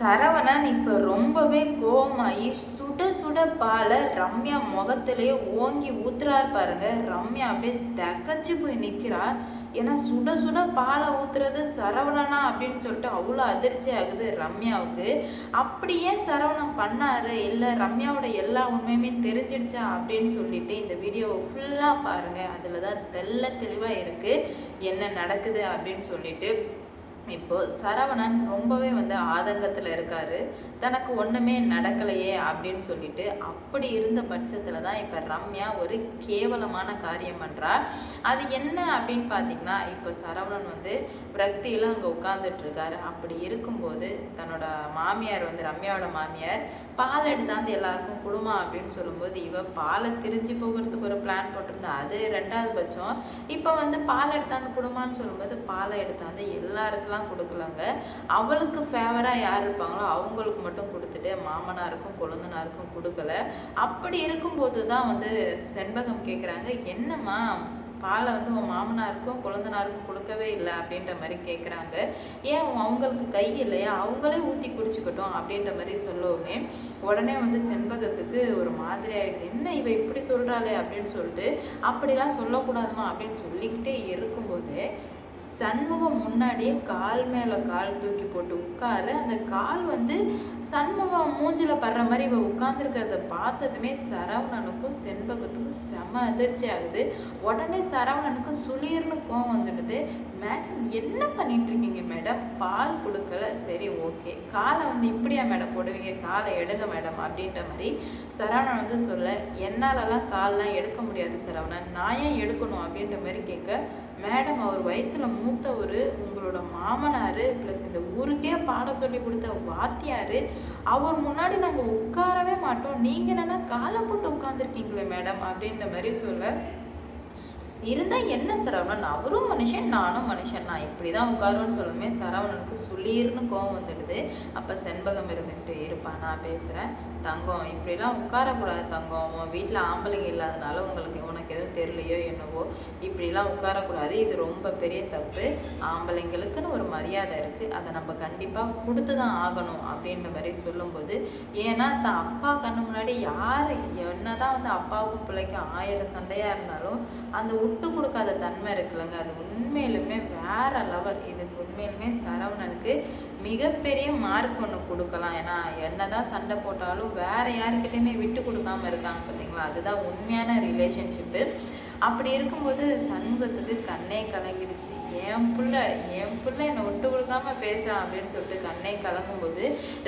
சரவணன் இப்போ ரொம்பவே கோவமாகி சுட சுட பாலை ரம்யா முகத்திலேயே ஓங்கி ஊத்துறாரு பாருங்க. ரம்யா அப்படியே தகச்சு போய் நிற்கிறா. ஏன்னா சுட சுட பாலை ஊத்துறது சரவணனா அப்படின்னு சொல்லிட்டு அவ்வளோ அதிர்ச்சி ஆகுது ரம்யாவுக்கு. அப்படியே சரவணன் பண்ணாரு, இல்லை ரம்யாவோட எல்லா உண்மையுமே தெரிஞ்சிடுச்சா அப்படின்னு சொல்லிட்டு இந்த வீடியோவை ஃபுல்லாக பாருங்க. அதில் தான் தெளிவாக இருக்கு என்ன நடக்குது அப்படின்னு சொல்லிட்டு. இப்போ சரவணன் ரொம்பவே ஆதங்கத்தில் இருக்காரு. தனக்கு ஒன்றுமே நடக்கலையே அப்படின்னு சொல்லிட்டு. அப்படி இருந்த பட்சத்தில் தான் இப்போ ரம்யா ஒரு கேவலமான காரியம் பண்ணுறா. அது என்ன அப்படின்னு பார்த்தீங்கன்னா, இப்போ சரவணன் விரக்தியில் அங்கே உட்காந்துட்டு இருக்காரு. அப்படி இருக்கும்போது தன்னோட மாமியார் ரம்யாவோட மாமியார் பால் எடுத்தாந்து எல்லாருக்கும் கொடுமா அப்படின்னு சொல்லும்போது, இவ பாலை திரிஞ்சு போகிறதுக்கு ஒரு பிளான் போட்டிருந்தா. அது ரெண்டாவது பட்சம். இப்போ பால் எடுத்தாந்து கொடுமான்னு சொல்லும்போது பாலை எடுத்தாந்து எல்லாருக்கும் கொடுக்கலாங்க. அவளுக்கு ஃபேவரா யார் இருப்பாங்களோ அவங்களுக்கு மட்டும் கொடுத்துட்டு மாமனாருக்கும் கொழுந்தனாருக்கும் கொடுக்கல. அப்படி இருக்கும்போது தான் செண்பகம் கேட்குறாங்க, என்னம்மா பாலை உன் மாமனாருக்கும் கொழுந்தனாருக்கும் கொடுக்கவே இல்லை அப்படின்ற மாதிரி கேட்குறாங்க. ஏன் அவங்களுக்கு கை இல்லையா, அவங்களே ஊற்றி குடிச்சுக்கட்டும் அப்படின்ற மாதிரி சொல்லவுமே உடனே செண்பகத்துக்கு ஒரு மாதிரி ஆயிடுது. என்ன இவ இப்படி சொல்கிறாளே அப்படின்னு சொல்லிட்டு, அப்படிலாம் சொல்லக்கூடாதுமா அப்படின்னு சொல்லிக்கிட்டே இருக்கும்போது சண்முகம் முன்னாடியே கால் மேலே கால் தூக்கி போட்டு உட்காரு. அந்த கால் சண்முகம் மூஞ்சில படுற மாதிரி இவ உட்கார்ந்துருக்கிறத பார்த்ததுமே சரவணனுக்கும் செண்பகத்துக்கும் செம அதிர்ச்சி ஆகுது. உடனே சரவணனுக்கு சுளீர்னு கோவம் வந்துடுது. மேடம் என்ன பண்ணிட்டு இருக்கீங்க மேடம், பால் கொடுக்கல, சரி ஓகே, காலை இப்படியா மேடம் போடுவீங்க, காலை எடுங்க மேடம் அப்படின்ற மாதிரி சரவணன் சொல்ல, என்னாலலாம் கால்லாம் எடுக்க முடியாது சரவணன், நான் ஏன் எடுக்கணும் அப்படின்ற மாதிரி கேட்க, மேடம் அவர் வயசுல மூத்தவர், உங்களோட மாமனார், ப்ளஸ் இந்த ஊருக்கே பாடம் சொல்லி கொடுத்த வாத்தியார், அவர் முன்னாடி நாங்கள் உட்காரவே மாட்டோம், நீங்கள் என்னன்னா காலை போட்டு உட்காந்துருக்கீங்களே மேடம் அப்படின்ற மாதிரி சொல்ல, இருந்தால் என்ன சரவணன், அவரும் மனுஷன் நானும் மனுஷன், நான் இப்படி தான் உட்காருன்னு சொல்லுமே சரவணனுக்கு சுளீர்னு கோவம் வந்துடுது. அப்போ செண்பகம் இருந்துக்கிட்டு, இருப்பா நான் பேசுகிறேன் தங்கம், இப்படிலாம் உட்காரக்கூடாது தங்கம், உன் வீட்டில் ஆம்பளைங்க இல்லாதனால உனக்கு எதுவும் தெரியலையோ என்னவோ, இப்படிலாம் உட்காரக்கூடாது, இது ரொம்ப பெரிய தப்பு, ஆம்பளைங்களுக்குன்னு ஒரு மரியாதை இருக்குது, அதை நம்ம கண்டிப்பாக கொடுத்து தான் ஆகணும் அப்படின்ற மாதிரி சொல்லும்போது, ஏன்னா தான் அப்பா கண்ணு முன்னாடி யார் என்ன தான் அப்பாவுக்கும் பிள்ளைக்கும் 1000 சண்டையாக இருந்தாலும் அந்த விட்டு கொடுக்காத தன்மை இருக்குல்லங்க, அது உண்மையிலுமே வேற லெவல். இதுக்கு உண்மையிலுமே சரவணனுக்கு மிகப்பெரிய மார்க் ஒன்று கொடுக்கலாம். ஏன்னா என்னதான் சண்டை போட்டாலும் வேற யாருக்கிட்டையுமே விட்டு கொடுக்காம இருக்காங்க பார்த்தீங்களா, அதுதான் உண்மையான ரிலேஷன்ஷிப்பு. அப்படி இருக்கும்போது சண்முகத்துக்கு கண்ணே கலங்கிடுச்சு. என் பிள்ளை என்னை விட்டு கொடுக்காம பேசுகிறான் அப்படின்னு சொல்லிட்டு கண்ணே கலங்கும்போது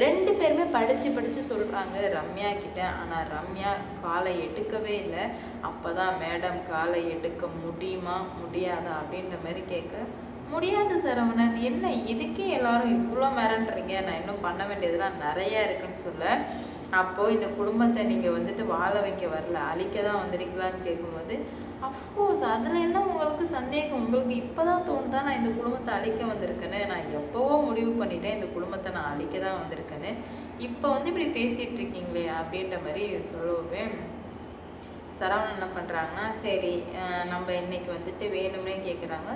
2 பேருமே படித்து சொல்கிறாங்க ரம்யா கிட்ட. ஆனால் ரம்யா காலை எடுக்கவே இல்லை. அப்போ தான் மேடம் காலை எடுக்க முடியுமா முடியாதா அப்படின்ற மாதிரி கேட்க, முடியாது சரவணன், என்ன இதுக்கே எல்லாரும் இவ்வளோ மிரண்டுறீங்க, நான் இன்னும் பண்ண வேண்டியதெல்லாம் நிறையா இருக்குன்னு சொல்ல, அப்போது இந்த குடும்பத்தை நீங்கள் வாழ வைக்க வரல, அழிக்க தான் வந்திருக்கலான்னு கேட்கும்போது, அஃப்கோர்ஸ் அதில் என்ன உங்களுக்கு சந்தேகம், உங்களுக்கு இப்போ தான் தோணுதா நான் இந்த குடும்பத்தை அழிக்க வந்திருக்கேன்னு, நான் எப்போவோ முடிவு பண்ணிட்டேன் இந்த குடும்பத்தை நான் அழிக்க தான் வந்திருக்கேன்னு, இப்போ இப்படி பேசிகிட்டு இருக்கீங்களே அப்படின்ற மாதிரி சொல்லவே சரவணன் என்ன பண்ணுறாங்கன்னா, சரி நம்ம இன்னைக்கு வேணும்னே கேட்குறாங்க,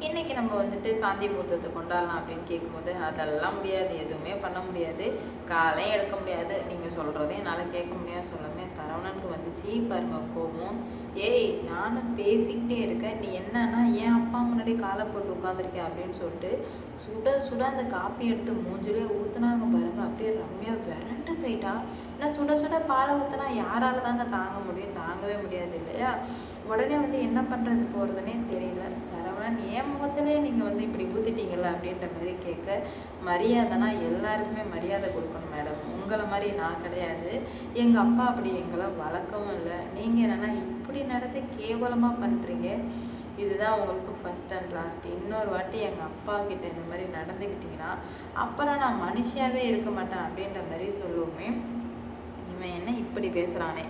இன்றைக்கி நம்ம சாந்தி முகூர்த்தத்தை கொண்டாடலாம் அப்படின்னு கேட்கும்போது, அதெல்லாம் முடியாது, எதுவுமே பண்ண முடியாது, காலையும் எடுக்க முடியாது, நீங்கள் சொல்கிறதே என்னால் கேட்க முடியாது சொல்லமே சரவணனுக்கு வந்துச்சு பாருங்க கோபம். ஏய் நானும் பேசிக்கிட்டே இருக்கேன், நீ என்னன்னா ஏன் அப்பா முன்னாடி காலை போட்டு உட்காந்துருக்கேன் அப்படின்னு சொல்லிட்டு சுட சுட அந்த காஃபி எடுத்து மூஞ்சிலே ஊற்றுனாங்க பாருங்க. அப்படியே ரம்யா விரண்டு போயிட்டா. ஏன்னா சுட சுட பாலை ஊற்றினா யாரால தாங்க தாங்க முடியும், தாங்கவே முடியாது இல்லையா. உடனே என்ன பண்ணுறது போகிறதுனே தெரியல. சரவணன் என் முகத்திலே நீங்கள் இப்படி ஊற்றிட்டீங்கல்ல அப்படின்ற மாதிரி கேட்க, மரியாதைனா எல்லாருக்குமே மரியாதை கொடுக்கணும் மேடம், உங்களை மாதிரி நான் கிடையாது, எங்கள் அப்பா அப்படி எங்களை வளர்க்கவும் இல்லை, நீங்கள் என்னென்னா இப்படி நடந்து கேவலமாக பண்ணுறீங்க, இதுதான் உங்களுக்கு ஃபஸ்ட் அண்ட் லாஸ்ட், இன்னொரு வாட்டி எங்கள் அப்பா கிட்ட இந்த மாதிரி நடந்துக்கிட்டிங்கன்னா அப்புறம் நான் மனுஷியாகவே இருக்க மாட்டேன் அப்படின்ற மாதிரி சொல்லுவோமே. இவன் என்ன இப்படி பேசுகிறானே,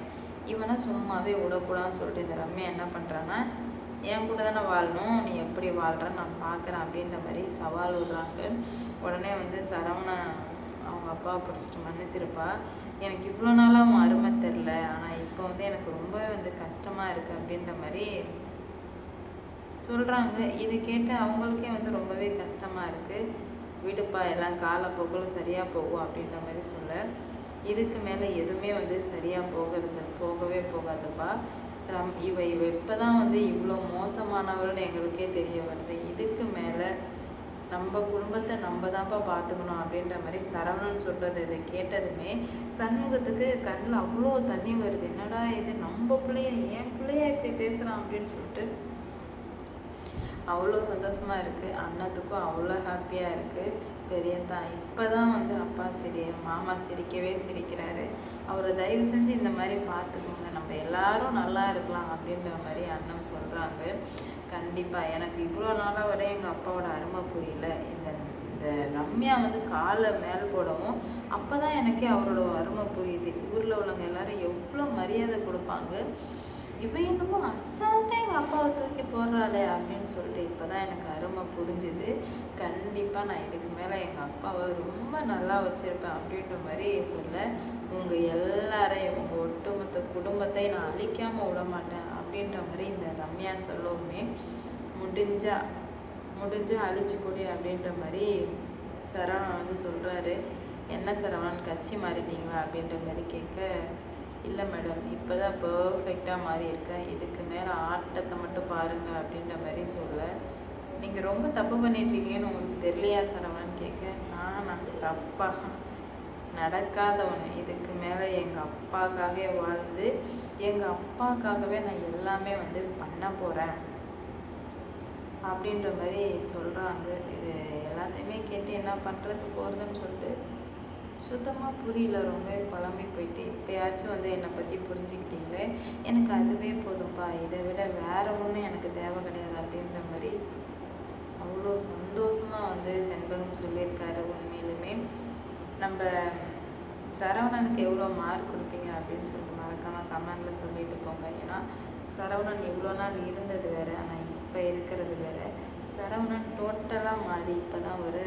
இவனை சும்மாவே விடக்கூடாதுன்னு சொல்லிட்டு இந்த ரம்யா என்ன பண்ணுறான்னா, என் கூட தானே வாழணும், நீ எப்படி வாழ்கிறன்னு நான் பார்க்குறேன் அப்படின்ற மாதிரி சவால் விடுறாங்க. உடனே சரவணன் அவங்க அப்பாவை பிடிச்சிட்டு, மன்னிச்சிருப்பா, எனக்கு இவ்வளோ நாளாக அவன் அருமை தெரில, ஆனால் இப்போ எனக்கு ரொம்பவே கஷ்டமாக இருக்குது அப்படின்ற மாதிரி சொல்கிறாங்க. இது கேட்டு அவங்களுக்கே ரொம்பவே கஷ்டமாக இருக்குது. விடுப்பா எல்லாம் காலப்போக்கில் சரியாக போகும் அப்படின்ற மாதிரி சொல்ல, இதுக்கு மேலே எதுவுமே வந்து சரியாக போகவே போகாதுப்பா. இவ இப்போ தான் வந்து இவ்வளோ மோசமானவள்னு எங்களுக்கே தெரிய வருது. இதுக்கு மேலே நம்ம குடும்பத்தை நம்ம தான்ப்பா பார்த்துக்கணும் அப்படின்ற மாதிரி சரவணன் சொல்கிறது இதை கேட்டதுமே சண்முகத்துக்கு கண்ணில் அவ்வளோ தண்ணி வருது. என்னடா இது, நம்ம பிள்ளைய என் பிள்ளைய இப்படி பேசுகிறான் அப்படின்னு சொல்லிட்டு அவ்வளோ சந்தோஷமாக இருக்குது. அண்ணத்துக்கும் அவ்வளோ ஹாப்பியாக இருக்குது. பெரியதான் இப்போ தான் வந்து அப்பா மாமா சிரிக்கவே சிரிக்கிறாரு. அவரை தயவு செஞ்சு இந்த மாதிரி பார்த்துக்கோங்க, நம்ம எல்லாரும் நல்லா இருக்கலாம் அப்படின்ற மாதிரி அண்ணன் சொல்கிறாங்க. கண்டிப்பாக எனக்கு இவ்வளோ நாளாக வரை எங்கள் அப்பாவோட அருமை புரியல. இந்த ரம்யா வந்து காலை மேல் போடவும் அப்போ தான் எனக்கே அவரோட அருமை புரியுது. ஊரில் உள்ளவங்க எல்லாரும் எவ்வளோ மரியாதை கொடுப்பாங்க, இப்போ என்னமோ அசால்ட்டாக எங்கள் அப்பாவை தூக்கி போடுறாளே அப்படின்னு சொல்லிட்டு இப்போ தான் எனக்கு அருமை புரிஞ்சுது. கண்டிப்பாக நான் இதுக்கு மேலே எங்கள் அப்பாவை ரொம்ப நல்லா வச்சுருப்பேன் அப்படின்ற மாதிரி சொல்ல, உங்கள் எல்லாரையும் உங்கள் ஒட்டுமொத்த குடும்பத்தை நான் அழிக்காமல் விட மாட்டேன் அப்படின்ற மாதிரி இந்த ரம்யா சொல்லவுமே முடிஞ்சா அழிச்சுக்கூடி அப்படின்ற மாதிரி சரவணன் வந்து சொல்கிறாரு. என்ன சரவணன் கட்சி மாறிட்டீங்களா அப்படின்ற மாதிரி கேட்க, இல்லை மேடம் இப்போ தான் பர்ஃபெக்டாக மாறி இருக்கேன், இதுக்கு மேலே ஆட்டத்தை மட்டும் பாருங்கள் அப்படின்ற மாதிரி சொல்ல, நீங்கள் ரொம்ப தப்பு பண்ணிட்டுருக்கீங்கன்னு உங்களுக்கு தெரியலையா சரவணன் கேட்க, நான் தப்பாக நடக்காத ஒன்று, இதுக்கு மேலே எங்கள் அப்பாக்காகவே வாழ்ந்து எங்கள் அப்பாக்காகவே நான் எல்லாமே வந்து பண்ண போகிறேன் அப்படின்ற மாதிரி சொல்கிறாங்க. இது எல்லாத்தையுமே கேட்டு என்ன பண்ணுறது போகிறதுன்னு சொல்லிட்டு சுத்தமாக புரியல, ரொம்ப குழம்பி போயிட்டு. இப்போயாச்சும் வந்து என்னை பற்றி புரிஞ்சுக்கிட்டீங்களே, எனக்கு அதுவே போதும்ப்பா, இதை விட வேறு ஒன்றும் எனக்கு தேவை கிடையாது அப்படின்ற மாதிரி அவ்வளோ சந்தோஷமாக வந்து செண்பகம் சொல்லியிருக்காரு. உண்மையிலுமே நம்ம சரவணனுக்கு எவ்வளோ மார்க் கொடுப்பீங்க அப்படின்னு சொல்லிட்டு மறக்காமல் கமெண்டில் சொல்லிட்டு போங்க. ஏன்னா சரவணன் இவ்வளோ நாள் இருந்தது வேறு, ஆனால் இப்போ இருக்கிறது வேறு. சரவணன் டோட்டலாக மாறி இப்போ தான் ஒரு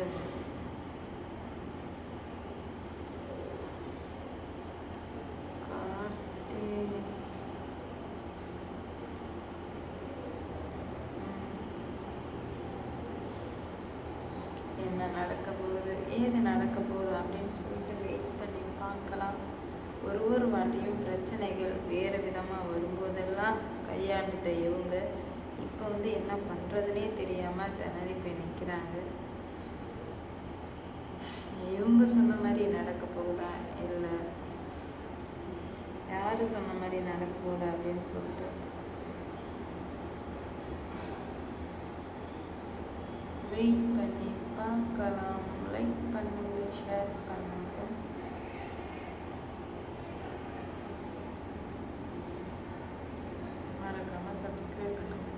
என்ன நடக்க போகுது, ஏது நடக்க போகுது அப்படின்னு சொல்லிட்டு வெயிட் பண்ணி பார்க்கலாம். ஒரு வாட்டியும் பிரச்சனைகள் வேறு விதமாக வரும்போதெல்லாம் கையாண்டுட்ட இவங்க இப்போ வந்து என்ன பண்ணுறதுனே தெரியாமல் திணறி போய் நிற்கிறாங்க. இவங்க சொன்ன மாதிரி நடக்க போகுதா இல்லை யார் சொன்ன மாதிரி நடக்க போகுதா அப்படின்னு சொல்லிட்டு வெயிட் பண்ணி பார்க்கலாம். லைக் பண்ணுங்க, ஷேர் பண்ணுங்க, மறக்காமல் சப்ஸ்கிரைப் பண்ணுங்க.